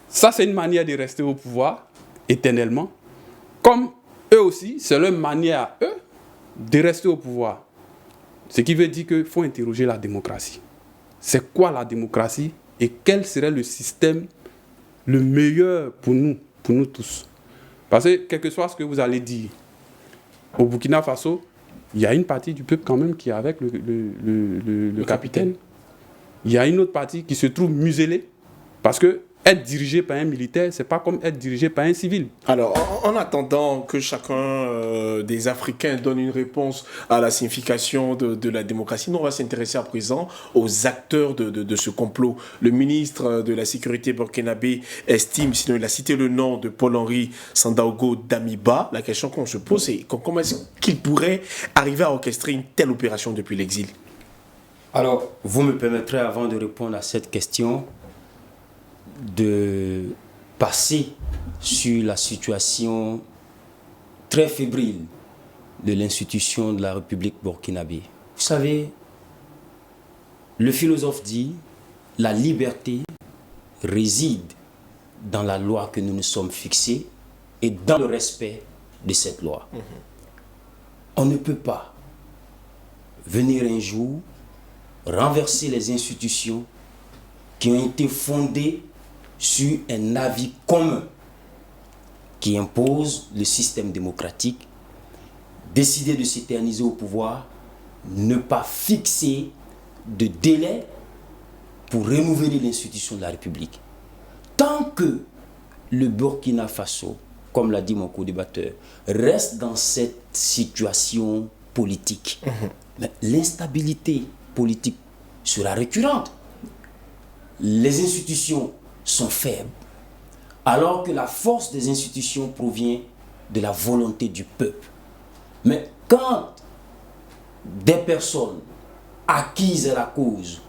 Ça, c'est une manière de rester au pouvoir éternellement. Comme eux aussi, c'est leur manière à eux de rester au pouvoir. Ce qui veut dire qu'il faut interroger la démocratie. C'est quoi la démocratie et quel serait le système le meilleur pour nous tous? Parce que, quel que soit ce que vous allez dire, au Burkina Faso, il y a une partie du peuple quand même qui est avec le capitaine. Il y a une autre partie qui se trouve muselée. Parce que être dirigé par un militaire, c'est pas comme être dirigé par un civil. Alors, en attendant que chacun des Africains donne une réponse à la signification de la démocratie, nous on va s'intéresser à présent aux acteurs de ce complot. Le ministre de la Sécurité burkinabé estime, sinon il a cité le nom de Paul-Henri Sandaogo Damiba. La question qu'on se pose, c'est comment est-ce qu'il pourrait arriver à orchestrer une telle opération depuis l'exil? Alors, vous me permettrez, avant de répondre à cette question, de passer sur la situation très fébrile de l'institution de la République burkinabé. Vous savez, le philosophe dit « La liberté réside dans la loi que nous nous sommes fixée et dans le respect de cette loi. On ne peut pas venir un jour renverser les institutions qui ont été fondées sur un avis commun qui impose le système démocratique, décider de s'éterniser au pouvoir, ne pas fixer de délai pour renouveler l'institution de la République. Tant que le Burkina Faso, comme l'a dit mon co-débatteur, reste dans cette situation politique, l'instabilité politique sera récurrente. Les institutions sont faibles, alors que la force des institutions provient de la volonté du peuple. Mais quand des personnes acquises à la cause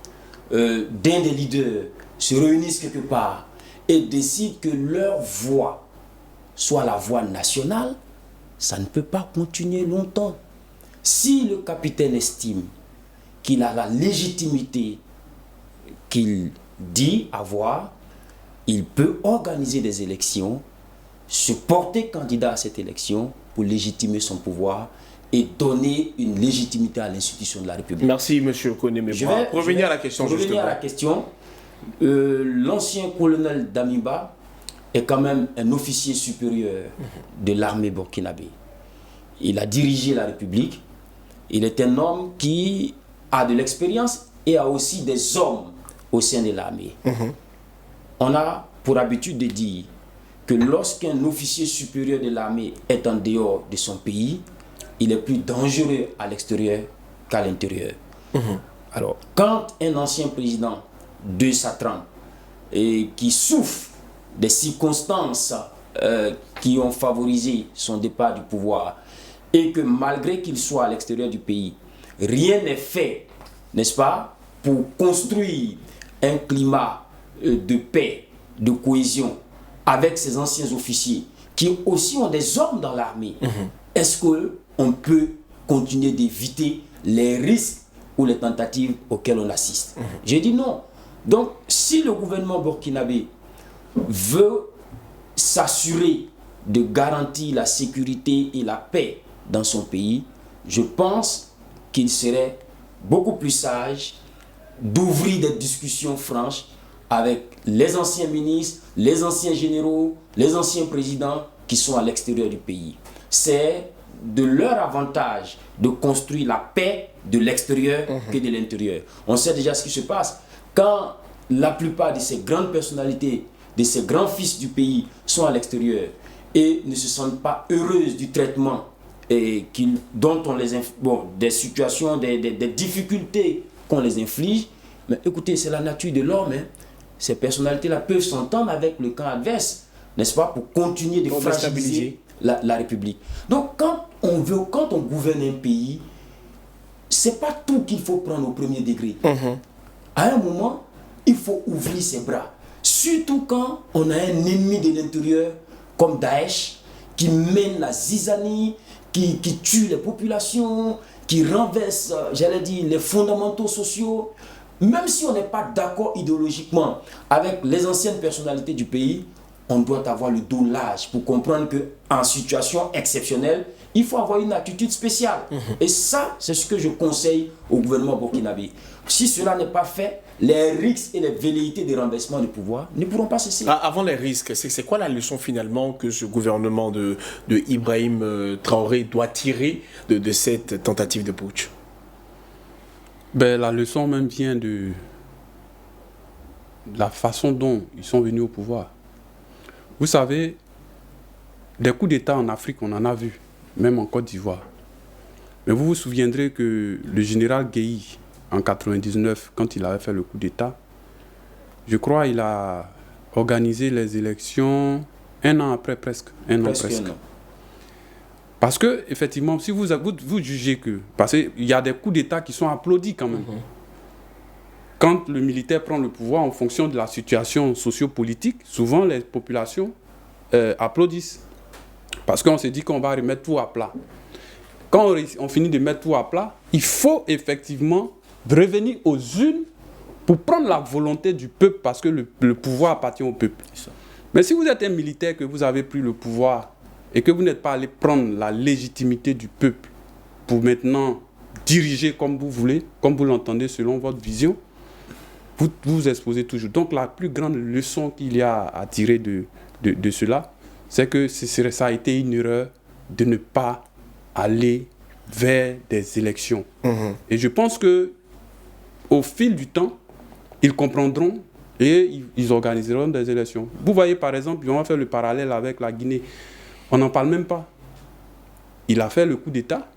d'un des leaders se réunissent quelque part et décident que leur voix soit la voix nationale, ça ne peut pas continuer longtemps. Si le capitaine estime qu'il a la légitimité qu'il dit avoir, il peut organiser des élections, se porter candidat à cette élection pour légitimer son pouvoir et donner une légitimité à l'institution de la République. Merci, M. Koné. Je vais revenir à la question, justement. L'ancien colonel Damiba est quand même un officier supérieur de l'armée burkinabé. Il a dirigé la République. Il est un homme qui a de l'expérience et a aussi des hommes au sein de l'armée. On a pour habitude de dire que lorsqu'un officier supérieur de l'armée est en dehors de son pays, il est plus dangereux à l'extérieur qu'à l'intérieur. Alors, quand un ancien président de Satran et qui souffre des circonstances qui ont favorisé son départ du pouvoir et que malgré qu'il soit à l'extérieur du pays, rien n'est fait, n'est-ce pas, pour construire un climat de paix, de cohésion avec ces anciens officiers qui aussi ont des hommes dans l'armée. Est-ce qu'on peut continuer d'éviter les risques ou les tentatives auxquelles on assiste? J'ai dit non. Donc, si le gouvernement burkinabé veut s'assurer de garantir la sécurité et la paix dans son pays, je pense qu'il serait beaucoup plus sage d'ouvrir des discussions franches avec les anciens ministres, les anciens généraux, les anciens présidents qui sont à l'extérieur du pays. C'est de leur avantage de construire la paix de l'extérieur que de l'intérieur. On sait déjà ce qui se passe. Quand la plupart de ces grandes personnalités, de ces grands fils du pays sont à l'extérieur et ne se sentent pas heureuses du traitement dont on les des situations, des difficultés qu'on les inflige, mais écoutez, c'est la nature de l'homme. Hein. Ces personnalités-là peuvent s'entendre avec le camp adverse, n'est-ce pas, pour continuer de fragiliser la République. Donc, quand on gouverne un pays, c'est pas tout qu'il faut prendre au premier degré. À un moment, il faut ouvrir ses bras. Surtout quand on a un ennemi de l'intérieur comme Daesh, qui mène la zizanie, qui tue les populations, qui renverse, les fondamentaux sociaux. Même si on n'est pas d'accord idéologiquement avec les anciennes personnalités du pays, on doit avoir le dos large pour comprendre qu'en situation exceptionnelle, il faut avoir une attitude spéciale. Et ça, c'est ce que je conseille au gouvernement burkinabé. Si cela n'est pas fait, les risques et les velléités de renversement du pouvoir ne pourront pas cesser. Avant les risques, c'est quoi la leçon finalement que ce gouvernement de Ibrahim Traoré doit tirer de cette tentative de putsch? La leçon même vient de la façon dont ils sont venus au pouvoir. Vous savez, des coups d'État en Afrique, on en a vu, même en Côte d'Ivoire. Mais vous vous souviendrez que le général Guéhi, en 1999, quand il avait fait le coup d'État, je crois qu'il a organisé les élections un an après, presque. Un an. Parce que, effectivement, si vous jugez que... Parce qu'il y a des coups d'État qui sont applaudis quand même. Quand le militaire prend le pouvoir en fonction de la situation sociopolitique, souvent les populations applaudissent. Parce qu'on s'est dit qu'on va remettre tout à plat. Quand on finit de mettre tout à plat, il faut effectivement revenir aux urnes pour prendre la volonté du peuple, parce que le pouvoir appartient au peuple. Mais si vous êtes un militaire, que vous avez pris le pouvoir et que vous n'êtes pas allé prendre la légitimité du peuple pour maintenant diriger comme vous voulez, comme vous l'entendez selon votre vision, vous vous exposez toujours. Donc la plus grande leçon qu'il y a à tirer de cela, c'est que ça a été une erreur de ne pas aller vers des élections. Et je pense que au fil du temps, ils comprendront et ils organiseront des élections. Vous voyez par exemple, on va faire le parallèle avec la Guinée. On n'en parle même pas. Il a fait le coup d'État.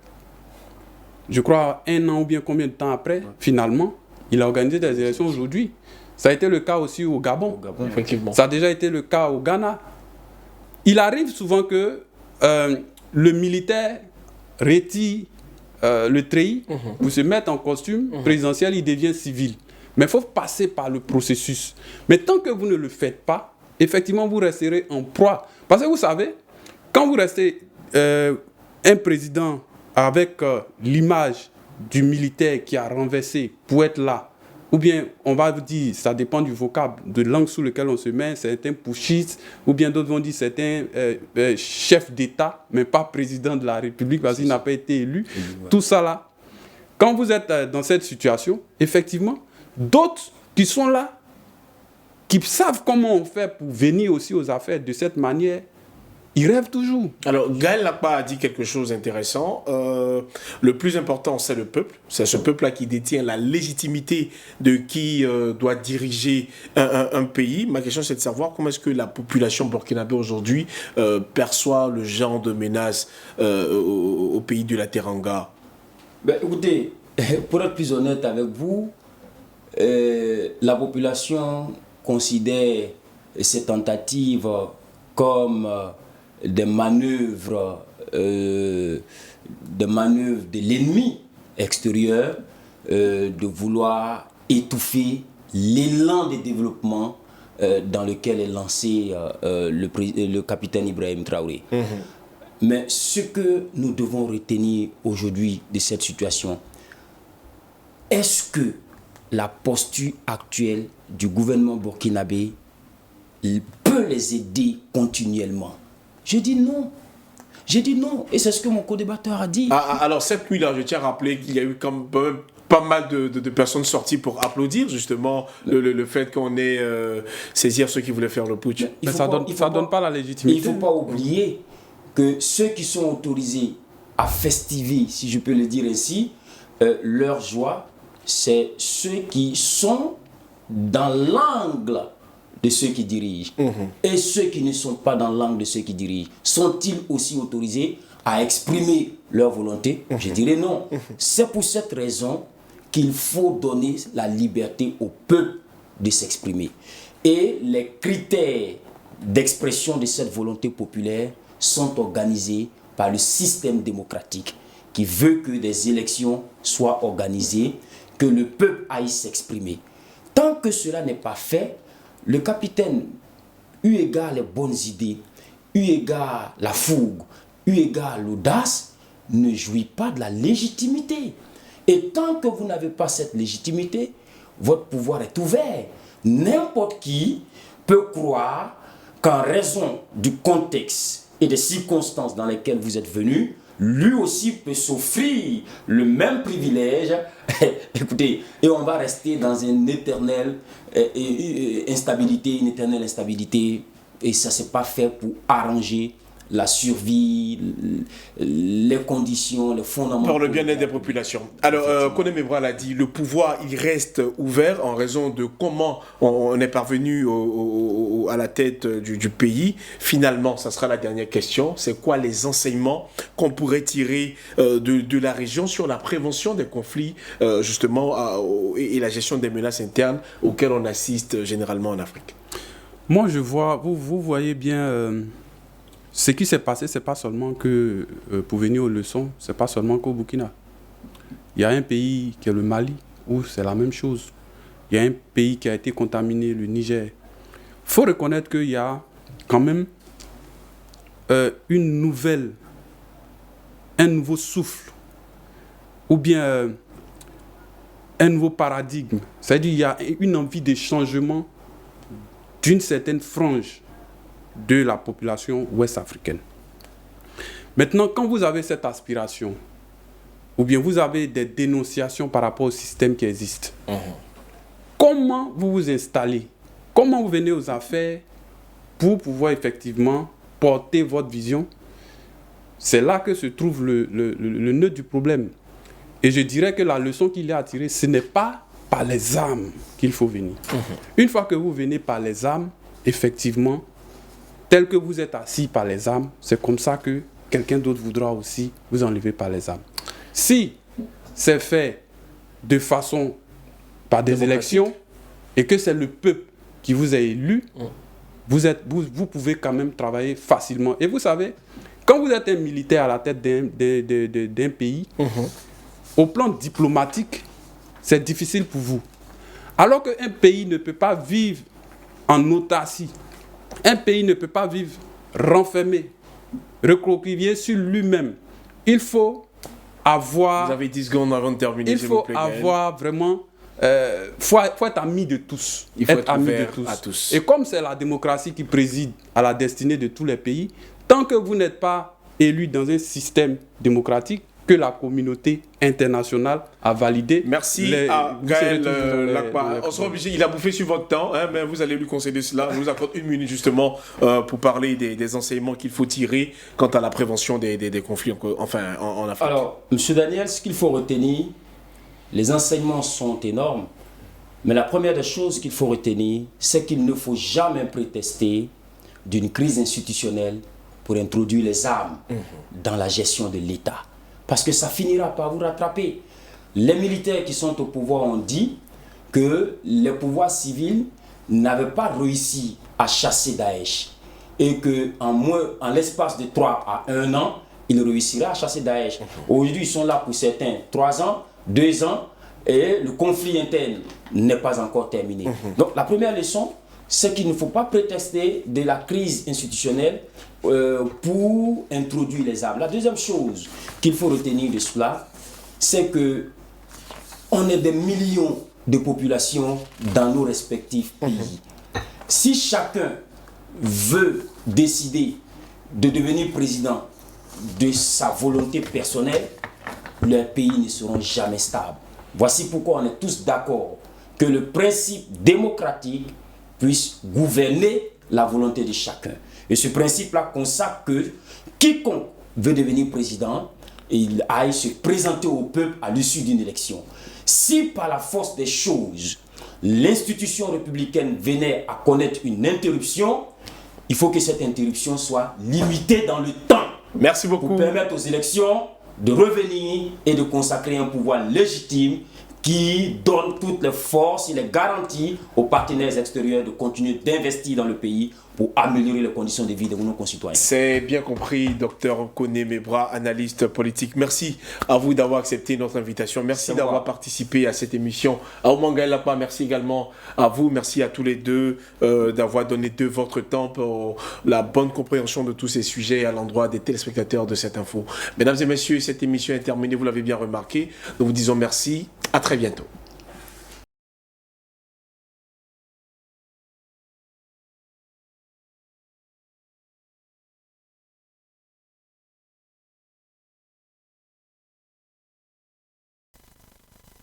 Je crois 1 an ou bien combien de temps après, finalement, il a organisé des élections aujourd'hui. Ça a été le cas aussi au Gabon. Effectivement. Ça a déjà été le cas au Ghana. Il arrive souvent que le militaire retire le treillis pour se mettre en costume présidentiel, il devient civil. Mais il faut passer par le processus. Mais tant que vous ne le faites pas, effectivement, vous resterez en proie. Parce que vous savez, quand vous restez un président avec l'image du militaire qui a renversé pour être là, ou bien on va vous dire, ça dépend du vocable, de langue sous lequel on se met, c'est un putschiste, ou bien d'autres vont dire c'est un chef d'État, mais pas président de la République parce qu'il n'a pas été élu. Tout ça là, quand vous êtes dans cette situation, effectivement, d'autres qui sont là, qui savent comment on fait pour venir aussi aux affaires de cette manière, ils rêvent toujours. Alors, Gaël Lakpa a dit quelque chose d'intéressant. Le plus important, c'est le peuple. C'est ce peuple-là qui détient la légitimité de qui doit diriger un pays. Ma question, c'est de savoir comment est-ce que la population burkinabé aujourd'hui perçoit le genre de menace au pays de la Teranga. Écoutez, pour être plus honnête avec vous, la population considère ces tentatives comme des manœuvres de l'ennemi extérieur, de vouloir étouffer l'élan de développement dans lequel est lancé le capitaine Ibrahim Traoré. Mais ce que nous devons retenir aujourd'hui de cette situation, est-ce que la posture actuelle du gouvernement burkinabé peut les aider continuellement? Je dis non. J'ai dit non. Et c'est ce que mon co-débatteur a dit. Alors, cette nuit-là, je tiens à rappeler qu'il y a eu quand même pas mal de personnes sorties pour applaudir, justement, le fait qu'on ait saisir ceux qui voulaient faire le putsch. Mais ça donne pas la légitimité. Il ne faut pas oublier que ceux qui sont autorisés à festiver, si je peux le dire ainsi, leur joie, c'est ceux qui sont dans l'angle de ceux qui dirigent. Et ceux qui ne sont pas dans l'angle de ceux qui dirigent, sont-ils aussi autorisés à exprimer leur volonté? Je dirais non. C'est pour cette raison qu'il faut donner la liberté au peuple de s'exprimer. Et les critères d'expression de cette volonté populaire sont organisés par le système démocratique qui veut que des élections soient organisées, que le peuple aille s'exprimer. Tant que cela n'est pas fait, le capitaine, eu égard les bonnes idées, eu égard la fougue, eu égard l'audace, ne jouit pas de la légitimité. Et tant que vous n'avez pas cette légitimité, votre pouvoir est ouvert. N'importe qui peut croire qu'en raison du contexte et des circonstances dans lesquelles vous êtes venu, lui aussi peut s'offrir le même privilège. Écoutez, et on va rester dans une éternelle instabilité, et ça c'est pas fait pour arranger la survie, les conditions, les fondements. Pour le bien-être des populations. Alors, Kone Mebral a dit, le pouvoir, il reste ouvert en raison de comment on est parvenu à la tête du pays. Finalement, ça sera la dernière question. C'est quoi les enseignements qu'on pourrait tirer de la région sur la prévention des conflits, justement, et la gestion des menaces internes auxquelles on assiste généralement en Afrique? Moi, je vois, vous voyez bien... ce qui s'est passé, ce n'est pas seulement que, pour venir aux leçons, ce n'est pas seulement qu'au Burkina. Il y a un pays qui est le Mali, où c'est la même chose. Il y a un pays qui a été contaminé, le Niger. Il faut reconnaître qu'il y a quand même un nouveau souffle, ou bien un nouveau paradigme. C'est-à-dire qu'il y a une envie de changement d'une certaine frange de la population ouest-africaine. Maintenant, quand vous avez cette aspiration, ou bien vous avez des dénonciations par rapport au système qui existe, comment vous vous installez? Comment vous venez aux affaires pour pouvoir effectivement porter votre vision? C'est là que se trouve le nœud du problème. Et je dirais que la leçon qu'il y a à tirer, ce n'est pas par les armes qu'il faut venir. Une fois que vous venez par les armes, effectivement, tel que vous êtes assis par les armes, c'est comme ça que quelqu'un d'autre voudra aussi vous enlever par les armes. Si c'est fait de façon par des élections et que c'est le peuple qui vous a élu, vous pouvez quand même travailler facilement. Et vous savez, quand vous êtes un militaire à la tête d'un pays, au plan diplomatique, c'est difficile pour vous. Alors qu'un pays ne peut pas vivre en autarcie. Un pays ne peut pas vivre renfermé, recroquevillé sur lui-même. Il faut avoir... Vous avez 10 secondes avant de terminer, il faut avoir vraiment... faut être ami de tous. Il faut être ouvert à tous. Et comme c'est la démocratie qui préside à la destinée de tous les pays, tant que vous n'êtes pas élu dans un système démocratique, que la communauté internationale a validé. Merci à Gaël Lakpa. On sera obligé, il a bouffé sur votre temps, mais vous allez lui concéder cela. On nous accorde 1 minute justement pour parler des enseignements qu'il faut tirer quant à la prévention des conflits en Afrique. Alors, M. Daniel, ce qu'il faut retenir, les enseignements sont énormes, mais la première des choses qu'il faut retenir, c'est qu'il ne faut jamais prétester d'une crise institutionnelle pour introduire les armes dans la gestion de l'État. Parce que ça finira par vous rattraper. Les militaires qui sont au pouvoir ont dit que les pouvoirs civils n'avaient pas réussi à chasser Daesh. Et qu'en l'espace de 3 à 1 an, ils réussiraient à chasser Daesh. Aujourd'hui, ils sont là pour certains 3 ans, 2 ans, et le conflit interne n'est pas encore terminé. Donc la première leçon, c'est qu'il ne faut pas prétexter de la crise institutionnelle pour introduire les armes. La deuxième chose qu'il faut retenir de cela, c'est que on est des millions de populations dans nos respectifs pays. Si chacun veut décider de devenir président de sa volonté personnelle, les pays ne seront jamais stables. Voici pourquoi on est tous d'accord que le principe démocratique puisse gouverner la volonté de chacun. Et ce principe-là consacre que quiconque veut devenir président il aille se présenter au peuple à l'issue d'une élection. Si par la force des choses, l'institution républicaine venait à connaître une interruption, il faut que cette interruption soit limitée dans le temps. Merci beaucoup. Pour permettre aux élections de revenir et de consacrer un pouvoir légitime qui donne toutes les forces et les garanties aux partenaires extérieurs de continuer d'investir dans le pays pour améliorer les conditions de vie de nos concitoyens. C'est bien compris, docteur Koné Mebra, analyste politique. Merci à vous d'avoir accepté notre invitation. Merci d'avoir participé à cette émission. À Omanga Lapa, merci également à vous. Merci à tous les deux d'avoir donné de votre temps pour la bonne compréhension de tous ces sujets à l'endroit des téléspectateurs de cette info. Mesdames et messieurs, cette émission est terminée, vous l'avez bien remarqué. Nous vous disons merci. À très bientôt.